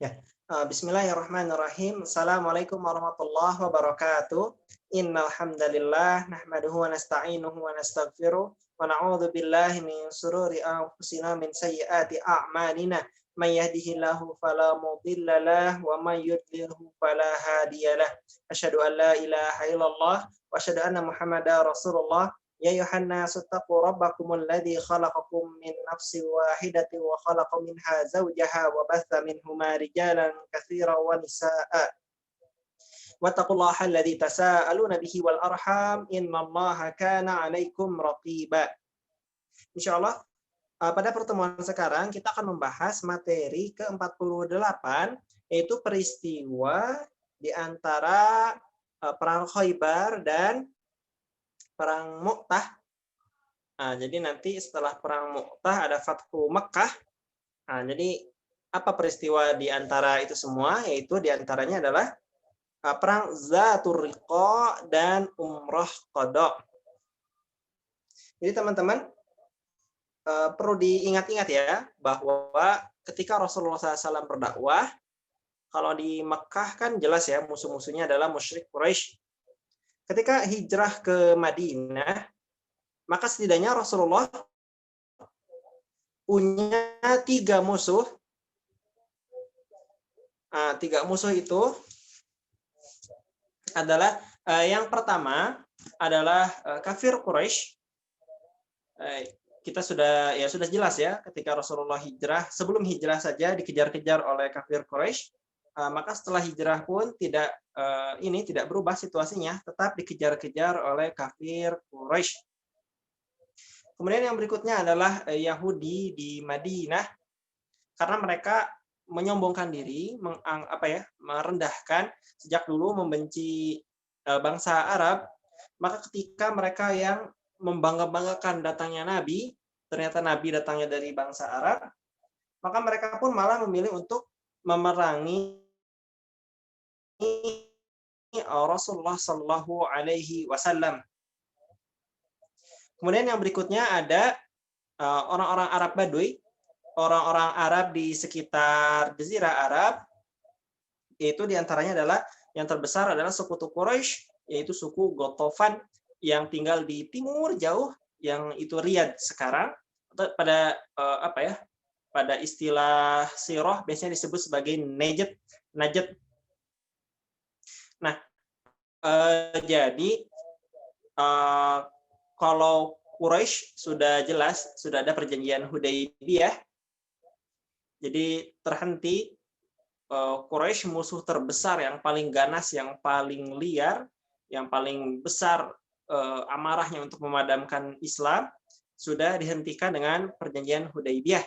Ya, bismillahirrahmanirrahim. Assalamualaikum warahmatullahi wabarakatuh. Innal hamdalillah nahmaduhu wa nasta'inuhu wa nastaghfiruh wa na'udzu billahi min shururi anfusina min sayyiati a'malina. May yahdihillahu fala mudilla lahu wa may yudlilhu fala hadiyalah. Asyhadu an la ilaha illallah wa asyhadu anna Muhammadar Rasulullah. Ya ayuhan nasu taqu rabbakumul ladzi khalaqakum min nafsin wahidatin wa khalaqa minha zawjaha wa batha minhuma rijalan katsiran wa nisaa'a. Wattaqullaha alladzi tasaaluna bihi wal arham innallaha kana 'alaikum raqiba. Insyaallah pada pertemuan sekarang kita akan membahas materi ke-48 yaitu peristiwa di antara perang Khaybar dan perang Mu'tah. Nah, jadi nanti setelah perang Mu'tah ada Fathu Makkah. Nah, jadi apa peristiwa di antara itu semua? Yaitu di antaranya adalah perang Zatur Riqa dan Umrah Qadha. Jadi teman-teman perlu diingat-ingat ya bahwa ketika Rasulullah SAW berdakwah, kalau di Mekah kan jelas ya musuh-musuhnya adalah musyrik Quraisy. Ketika hijrah ke Madinah, maka setidaknya Rasulullah punya 3 musuh. 3 musuh itu adalah yang pertama adalah kafir Quraisy. Kita sudah jelas ya ketika Rasulullah hijrah, sebelum hijrah saja dikejar-kejar oleh kafir Quraisy. Maka setelah hijrah pun tidak berubah situasinya, tetap dikejar-kejar oleh kafir Quraisy. Kemudian yang berikutnya adalah Yahudi di Madinah, karena mereka menyombongkan diri, merendahkan, sejak dulu membenci bangsa Arab. Maka ketika mereka yang membangga-banggakan datangnya Nabi, ternyata Nabi datangnya dari bangsa Arab, maka mereka pun malah memilih untuk memerangi Rasulullah Shallallahu Alaihi Wasallam. Kemudian yang berikutnya ada orang-orang Arab Baduy, orang-orang Arab di sekitar Jazirah Arab, yaitu diantaranya adalah yang terbesar adalah sekutu Quraisy, yaitu suku Ghatafan yang tinggal di timur jauh, yang itu Riyadh sekarang. Pada pada istilah sirah biasanya disebut sebagai Najd. Nah, jadi kalau Quraisy sudah jelas, sudah ada perjanjian Hudaybiyah, jadi terhenti. Quraisy musuh terbesar yang paling ganas, yang paling liar, yang paling besar amarahnya untuk memadamkan Islam, sudah dihentikan dengan perjanjian Hudaybiyah.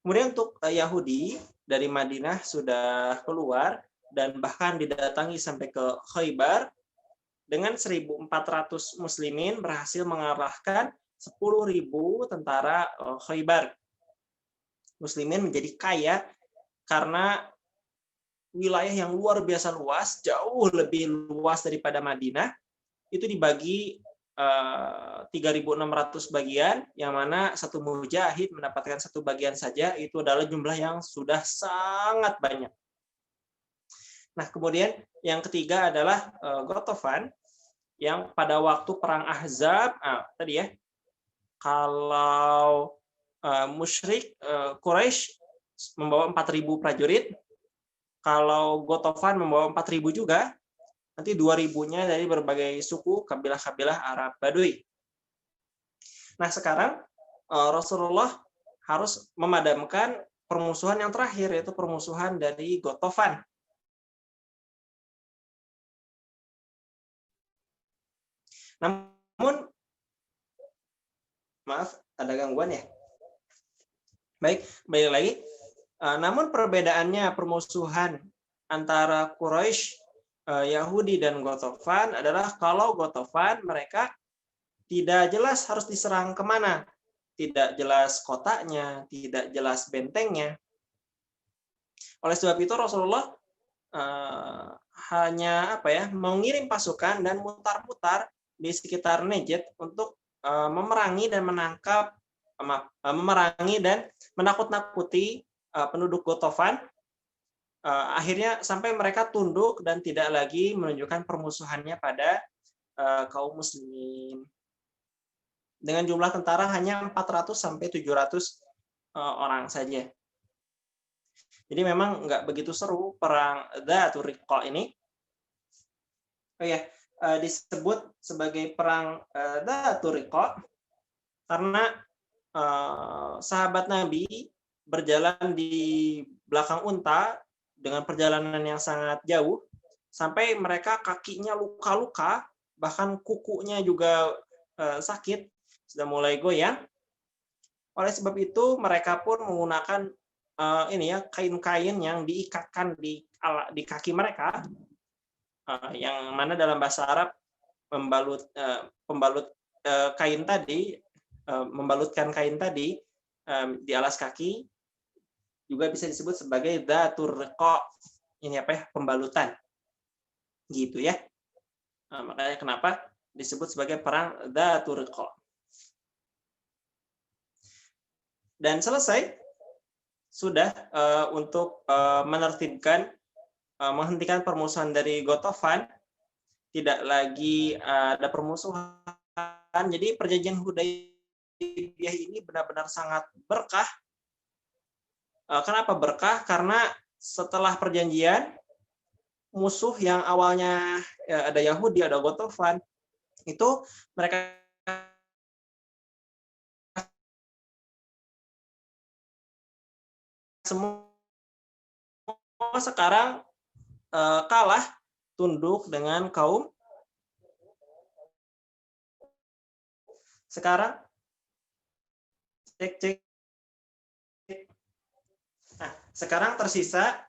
Kemudian untuk Yahudi dari Madinah sudah keluar dan bahkan didatangi sampai ke Khaybar. Dengan 1.400 muslimin berhasil mengalahkan 10.000 tentara Khaybar. Muslimin menjadi kaya karena wilayah yang luar biasa luas, jauh lebih luas daripada Madinah, itu dibagi 3.600 bagian, yang mana satu mujahid mendapatkan satu bagian saja, itu adalah jumlah yang sudah sangat banyak. Nah, kemudian yang ketiga adalah Ghatafan, yang pada waktu perang Ahzab, tadi ya, kalau musyrik Quraisy membawa 4.000 prajurit, kalau Ghatafan membawa 4.000 juga, nanti 2.000-nya dari berbagai suku, kabilah-kabilah Arab Baduy. Nah, sekarang Rasulullah harus memadamkan permusuhan yang terakhir, yaitu permusuhan dari Ghatafan. Namun, maaf, ada gangguan ya? Baik, balik lagi. Namun perbedaannya permusuhan antara Quraisy, Yahudi, dan Ghatafan adalah kalau Ghatafan mereka tidak jelas harus diserang kemana. Tidak jelas kotanya, tidak jelas bentengnya. Oleh sebab itu Rasulullah hanya mengirim pasukan dan mutar-mutar di sekitar Najd untuk memerangi dan menangkap, memerangi dan menakut-nakuti penduduk Gotofan, akhirnya sampai mereka tunduk dan tidak lagi menunjukkan permusuhannya pada kaum muslimin. Dengan jumlah tentara hanya 400 sampai 700 orang saja. Jadi memang nggak begitu seru perang Dzatur Riqa ini. Oh ya, disebut sebagai perang Dzatur Riqa karena sahabat Nabi berjalan di belakang unta dengan perjalanan yang sangat jauh sampai mereka kakinya luka-luka, bahkan kukunya juga sakit, sudah mulai goyang. Oleh sebab itu mereka pun menggunakan kain-kain yang diikatkan di kaki mereka, yang mana dalam bahasa Arab kain tadi, membalutkan kain tadi di alas kaki juga bisa disebut sebagai dzatur riqa. Ini pembalutan. Gitu ya. Makanya kenapa disebut sebagai perang dzatur riqa. Dan selesai sudah untuk menertibkan, menghentikan permusuhan dari Gotofan, tidak lagi ada permusuhan. Jadi perjanjian Hudaybiyah ini benar-benar sangat berkah. Kenapa berkah? Karena setelah perjanjian, musuh yang awalnya ada Yahudi, ada Gotofan, itu mereka semua sekarang kalah tunduk dengan kaum sekarang cek. Nah, sekarang tersisa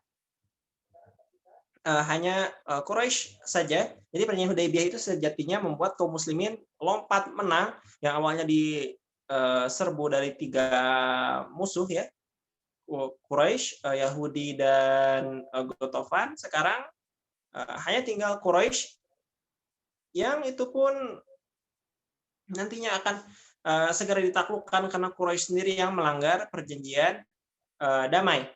hanya Quraisy saja. Jadi perjanjian Hudaybiyah itu sejatinya membuat kaum muslimin lompat menang yang awalnya diserbu dari 3 musuh ya. Quraisy, Yahudi dan Gotofan. Sekarang hanya tinggal Quraisy yang itu pun nantinya akan segera ditaklukkan karena Quraisy sendiri yang melanggar perjanjian damai.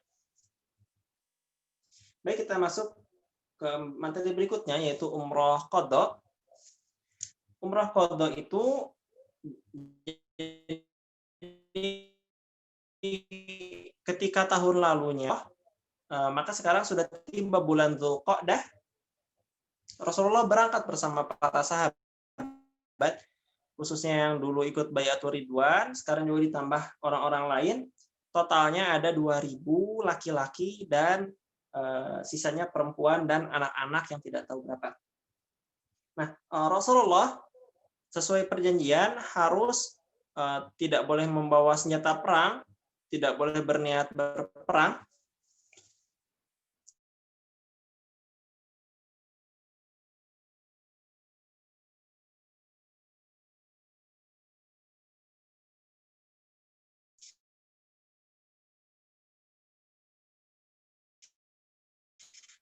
Baik, kita masuk ke materi berikutnya yaitu umroh qadha. Umroh qadha itu ketika tahun lalunya, maka sekarang sudah tiba bulan Dzulqa'dah, Rasulullah berangkat bersama para sahabat, khususnya yang dulu ikut Baiatur Ridwan, sekarang juga ditambah orang-orang lain. Totalnya ada 2.000 laki-laki dan sisanya perempuan dan anak-anak yang tidak tahu berapa. Nah, Rasulullah sesuai perjanjian harus tidak boleh membawa senjata perang, tidak boleh berniat berperang.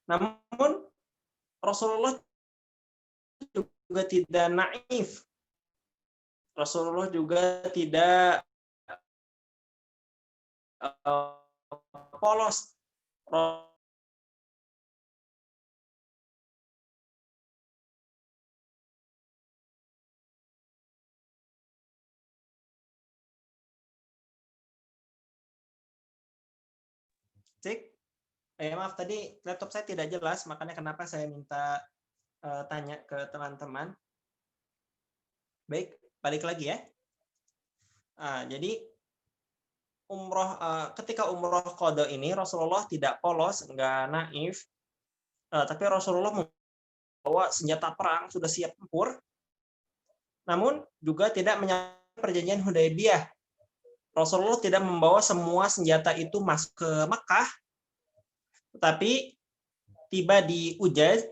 Namun Rasulullah juga tidak naif. Rasulullah juga tidak polos. Cek. Maaf tadi laptop saya tidak jelas, makanya kenapa saya minta tanya ke teman-teman. Baik, balik lagi ya. Jadi ketika umroh qadha ini Rasulullah tidak polos, enggak naif, tapi Rasulullah membawa senjata perang, sudah siap tempur. Namun juga tidak menyalahi perjanjian Hudaybiyah. Rasulullah tidak membawa semua senjata itu masuk ke Mekah, tetapi tiba di Ujaz,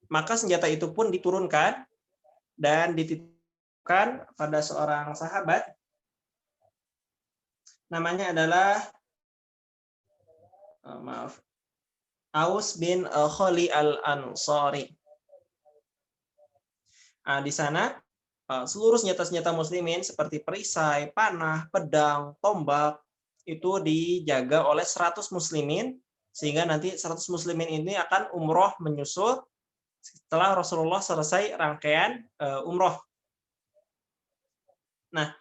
maka senjata itu pun diturunkan dan dititipkan pada seorang sahabat. Namanya adalah Aus bin Khali al-Ansari. Di sana seluruh senjata-senjata muslimin seperti perisai, panah, pedang, tombak itu dijaga oleh 100 muslimin, sehingga nanti 100 muslimin ini akan umroh menyusul setelah Rasulullah selesai rangkaian umroh. Nah,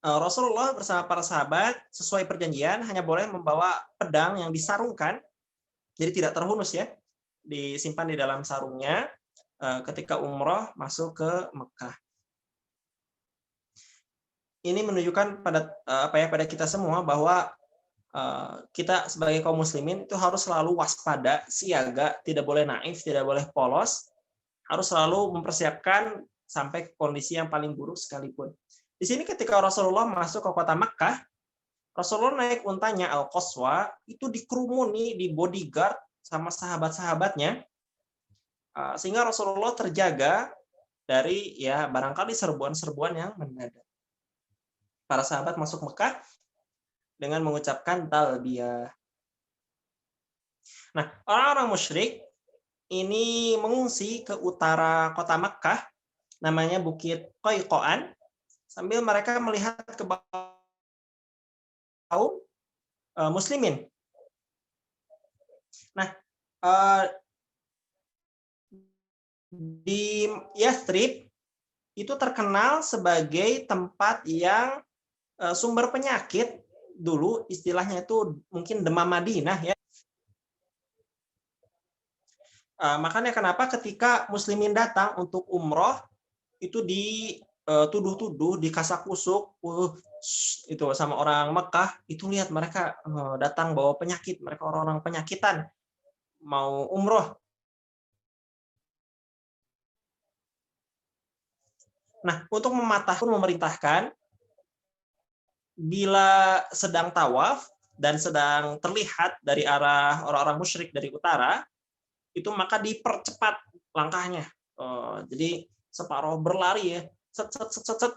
Rasulullah bersama para sahabat sesuai perjanjian hanya boleh membawa pedang yang disarungkan, jadi tidak terhunus ya, disimpan di dalam sarungnya ketika umroh masuk ke Mekah. Ini menunjukkan pada kita semua bahwa kita sebagai kaum muslimin itu harus selalu waspada, siaga, tidak boleh naif, tidak boleh polos, harus selalu mempersiapkan sampai ke kondisi yang paling buruk sekalipun. Di sini ketika Rasulullah masuk ke kota Makkah, Rasulullah naik untanya Al-Qaswa, itu dikerumuni, di bodyguard sama sahabat-sahabatnya, sehingga Rasulullah terjaga dari ya barangkali serbuan-serbuan yang mendadak. Para sahabat masuk Mekah dengan mengucapkan talbiyah. Nah, orang-orang musyrik ini mengungsi ke utara kota Mekah, namanya Bukit Qayqaan, sambil mereka melihat ke kaum muslimin. Nah, di Yathrib itu terkenal sebagai tempat yang sumber penyakit dulu, istilahnya itu mungkin demam Madinah ya. Makanya kenapa ketika muslimin datang untuk umroh itu dituduh-tuduh, dikasak-kusuk itu sama orang Mekah, itu lihat mereka datang bawa penyakit, mereka orang-orang penyakitan mau umroh. Nah, untuk mematahkan memerintahkan bila sedang tawaf dan sedang terlihat dari arah orang-orang musyrik dari utara, itu maka dipercepat langkahnya. Jadi separuh berlari ya, set set set set, set.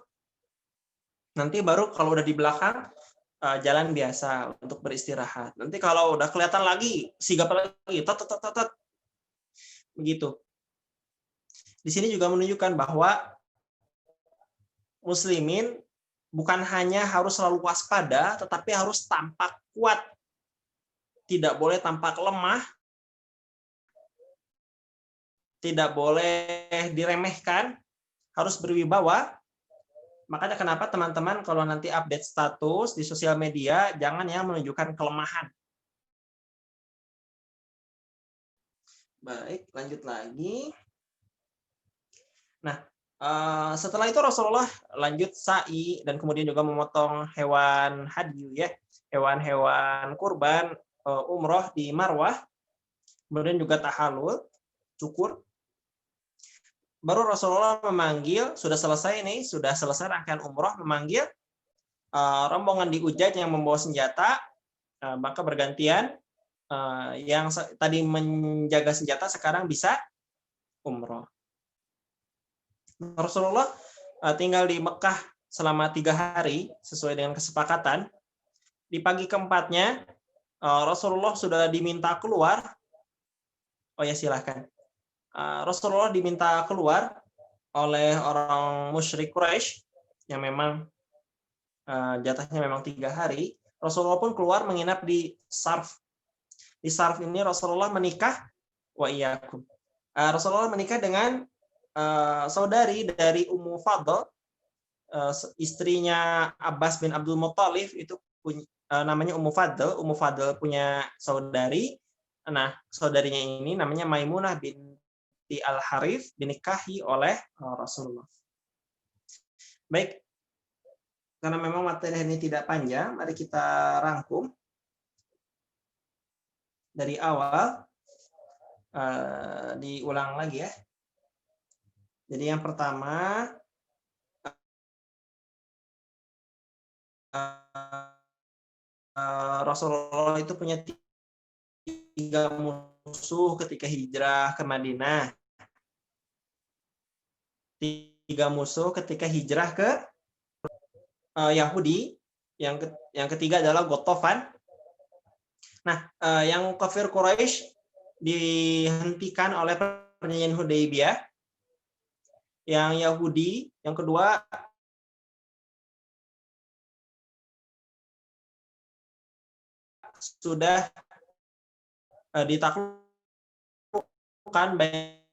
Nanti baru kalau udah di belakang jalan biasa untuk beristirahat. Nanti kalau udah kelihatan lagi, sigap lagi, tet tet tet tet. Begitu. Di sini juga menunjukkan bahwa muslimin bukan hanya harus selalu waspada, tetapi harus tampak kuat. Tidak boleh tampak lemah, tidak boleh diremehkan, harus berwibawa. Makanya kenapa teman-teman kalau nanti update status di sosial media, jangan yang menunjukkan kelemahan. Baik, lanjut lagi. Nah, setelah itu Rasulullah lanjut sa'i dan kemudian juga memotong hewan hadyu ya, hewan-hewan kurban umroh di Marwah, kemudian juga tahallul, cukur. Baru Rasulullah memanggil, sudah selesai rangkaian umroh, memanggil rombongan di Ujaj yang membawa senjata, maka bergantian yang tadi menjaga senjata sekarang bisa umroh. Rasulullah tinggal di Mekah selama 3 hari sesuai dengan kesepakatan. Di pagi keempatnya Rasulullah sudah diminta keluar. Oh ya silahkan. Rasulullah diminta keluar oleh orang musyrik Quraisy yang memang jatahnya memang 3 hari. Rasulullah pun keluar menginap di Sarf. Di Sarf ini Rasulullah menikah wa iyyakum. Rasulullah menikah dengan saudari dari Ummu Fadl, istrinya Abbas bin Abdul Muttalib, itu namanya Ummu Fadl. Ummu Fadl punya saudari. Nah, saudarinya ini namanya Maimunah binti Al-Harith, dinikahi oleh Rasulullah. Baik, karena memang materi ini tidak panjang, mari kita rangkum dari awal, diulang lagi ya. Jadi yang pertama, Rasulullah itu punya 3 musuh ketika hijrah ke Madinah. 3 musuh ketika hijrah ke Yahudi. Yang ketiga adalah Ghatafan. Nah, yang kafir Quraisy dihentikan oleh perjanjian Hudaybiyah. Yang Yahudi, yang kedua sudah ditaklukkan baik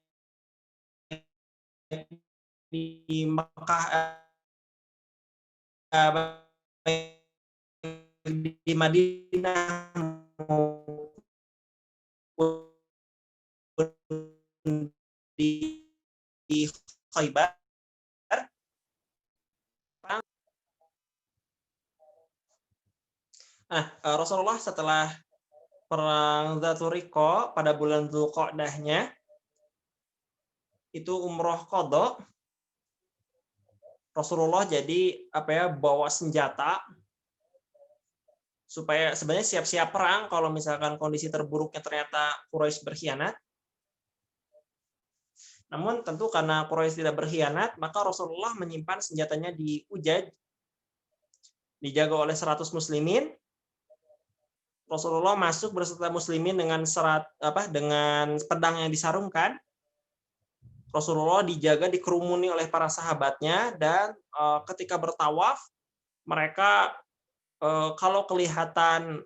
di Mekah, baik di Madinah maupun di Khaybar. Rasulullah setelah perang Dzatul Riqa pada bulan Dzulqa'dahnya itu umroh qadha. Rasulullah jadi bawa senjata supaya sebenarnya siap-siap perang kalau misalkan kondisi terburuknya ternyata Quraisy berkhianat. Namun tentu karena Quraisy tidak berkhianat, maka Rasulullah menyimpan senjatanya di Ujaj, dijaga oleh 100 muslimin. Rasulullah masuk berserta muslimin dengan dengan pedang yang disarungkan. Rasulullah dijaga dikerumuni oleh para sahabatnya, dan ketika bertawaf mereka kalau kelihatan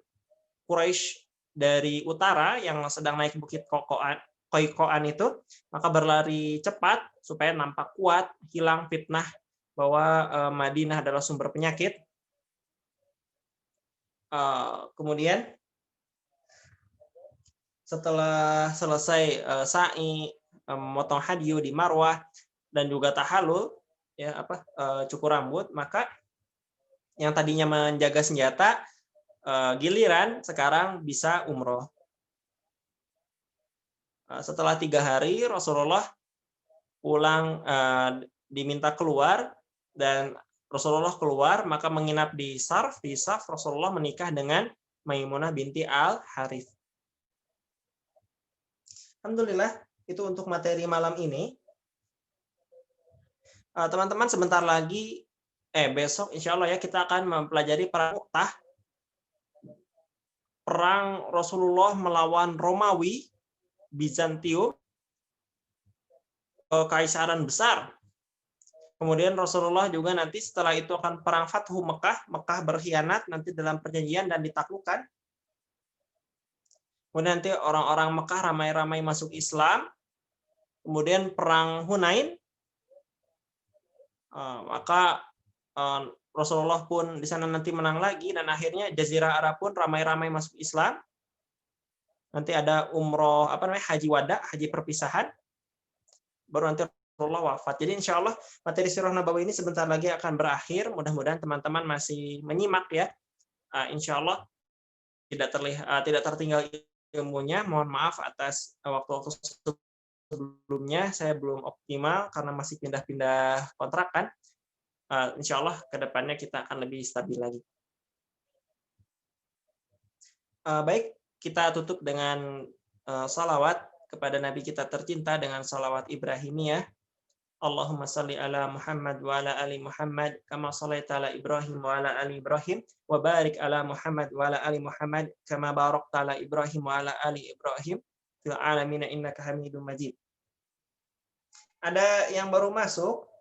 Quraisy dari utara yang sedang naik bukit Qoiqoan itu, maka berlari cepat supaya nampak kuat, hilang fitnah bahwa Madinah adalah sumber penyakit. Kemudian setelah selesai sa'i, memotong hadyu di Marwah dan juga tahallul, cukur rambut, maka yang tadinya menjaga senjata giliran sekarang bisa umroh. Setelah 3 hari Rasulullah pulang, diminta keluar, dan Rasulullah keluar maka menginap di Sarf. Di Sarf Rasulullah menikah dengan Maimunah binti Al-Harith. Alhamdulillah, itu untuk materi malam ini. Teman-teman, sebentar lagi besok insya Allah ya kita akan mempelajari perang Mu'tah, perang Rasulullah melawan Romawi, Bizantium, Kekaisaran besar. Kemudian Rasulullah juga nanti setelah itu akan perang Fathu Mekah, Mekah berkhianat nanti dalam perjanjian dan ditaklukkan. Kemudian nanti orang-orang Mekah ramai-ramai masuk Islam. Kemudian perang Hunain, maka Rasulullah pun di sana nanti menang lagi, dan akhirnya Jazirah Arab pun ramai-ramai masuk Islam. Nanti ada umroh haji wada, haji perpisahan, baru nanti Rasulullah wafat. Jadi insya Allah materi Sirah Nabawi ini sebentar lagi akan berakhir. Mudah-mudahan teman-teman masih menyimak ya. Insya Allah tidak tertinggal ilmunya. Mohon maaf atas waktu-waktu sebelumnya saya belum optimal karena masih pindah-pindah kontrakan. Insya Allah kedepannya kita akan lebih stabil lagi. Baik, kita tutup dengan salawat kepada Nabi kita tercinta dengan salawat Ibrahimiyah. Allahumma salli ala Muhammad wa ala ali Muhammad kama shallaita ala Ibrahim wa ala ali Ibrahim wa barik ala Muhammad wa ala ali Muhammad kama barakta ala Ibrahim wa ala ali Ibrahim fil alamin innaka Hamidum Majid. Ada yang baru masuk?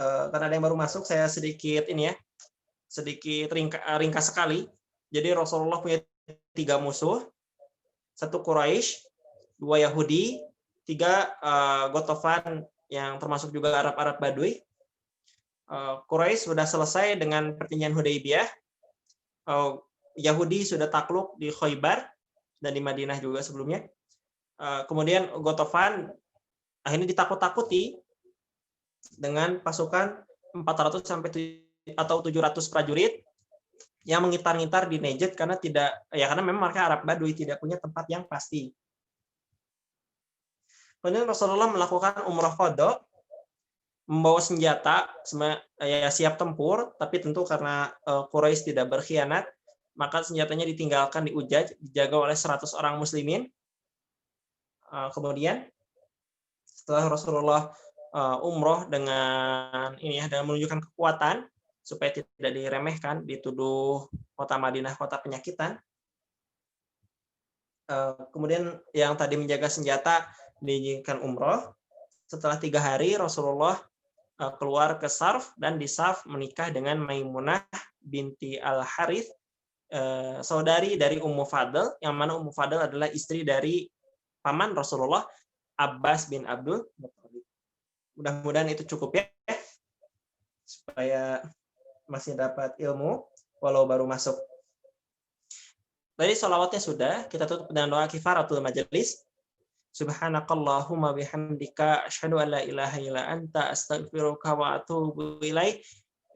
Karena ada yang baru masuk, saya sedikit ringkas sekali. Jadi Rasulullah punya 3 musuh, 1 Quraisy, 2 Yahudi, 3 Ghatafan yang termasuk juga Arab-Arab Badui. Quraisy sudah selesai dengan perjanjian Hudaybiyah. Yahudi sudah takluk di Khaybar dan di Madinah juga sebelumnya. Kemudian Ghatafan akhirnya ditakut-takuti dengan pasukan 400 atau 700 prajurit yang mengitar-ngitar di Najd karena memang mereka Arab Badui, tidak punya tempat yang pasti. Kemudian Rasulullah melakukan umrah qadha, membawa senjata, siap tempur, tapi tentu karena Quraisy tidak berkhianat, maka senjatanya ditinggalkan di Ujaj, dijaga oleh 100 orang muslimin. Kemudian setelah Rasulullah umroh dengan menunjukkan kekuatan supaya tidak diremehkan, dituduh kota Madinah kota penyakitan. Kemudian yang tadi menjaga senjata diizinkan umroh. Setelah 3 hari Rasulullah keluar ke Sarf, dan di Sarf menikah dengan Maimunah binti Al-Harith saudari dari Ummu Fadl, yang mana Ummu Fadl adalah istri dari paman Rasulullah, Abbas bin Abdul Muthalib. Mudah-mudahan itu cukup ya, supaya masih dapat ilmu walau baru masuk. Tadi sholawatnya sudah, kita tutup dengan doa kifaratul majelis. Subhanakallahumma bihamdika asyhadu an la ilaha illa anta astaghfiruka wa atubu ilaik.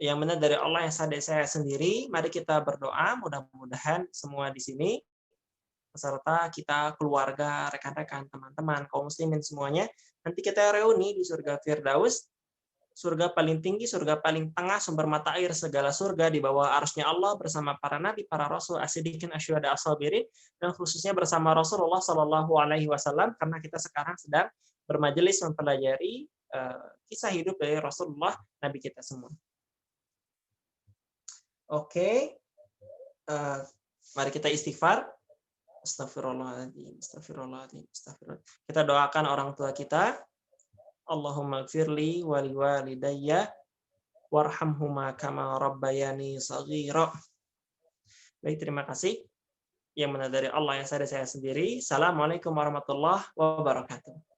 Yang benar dari Allah, yang sadar saya sendiri. Mari kita berdoa, mudah-mudahan semua di sini beserta kita, keluarga, rekan-rekan, teman-teman, kaum muslimin semuanya, nanti kita reuni di surga Firdaus, surga paling tinggi, surga paling tengah, sumber mata air segala surga, di bawah arsy-Nya Allah bersama para nabi, para rasul, as-siddiqin, asyhada, as-sabirin, dan khususnya bersama Rasulullah Shallallahu Alaihi Wasallam, karena kita sekarang sedang bermajelis mempelajari kisah hidup dari Rasulullah, Nabi kita semua. Oke, mari kita istighfar. Astagfirullahaladzim, astagfirullahaladzim, astagfirullah. Kita doakan orang tua kita. Allahumma gfirli wa liwalidayya warhamhuma kama rabbayani shaghira. Baik, terima kasih. Yang benar dari Allah, yang saya sendiri. Assalamualaikum warahmatullahi wabarakatuh.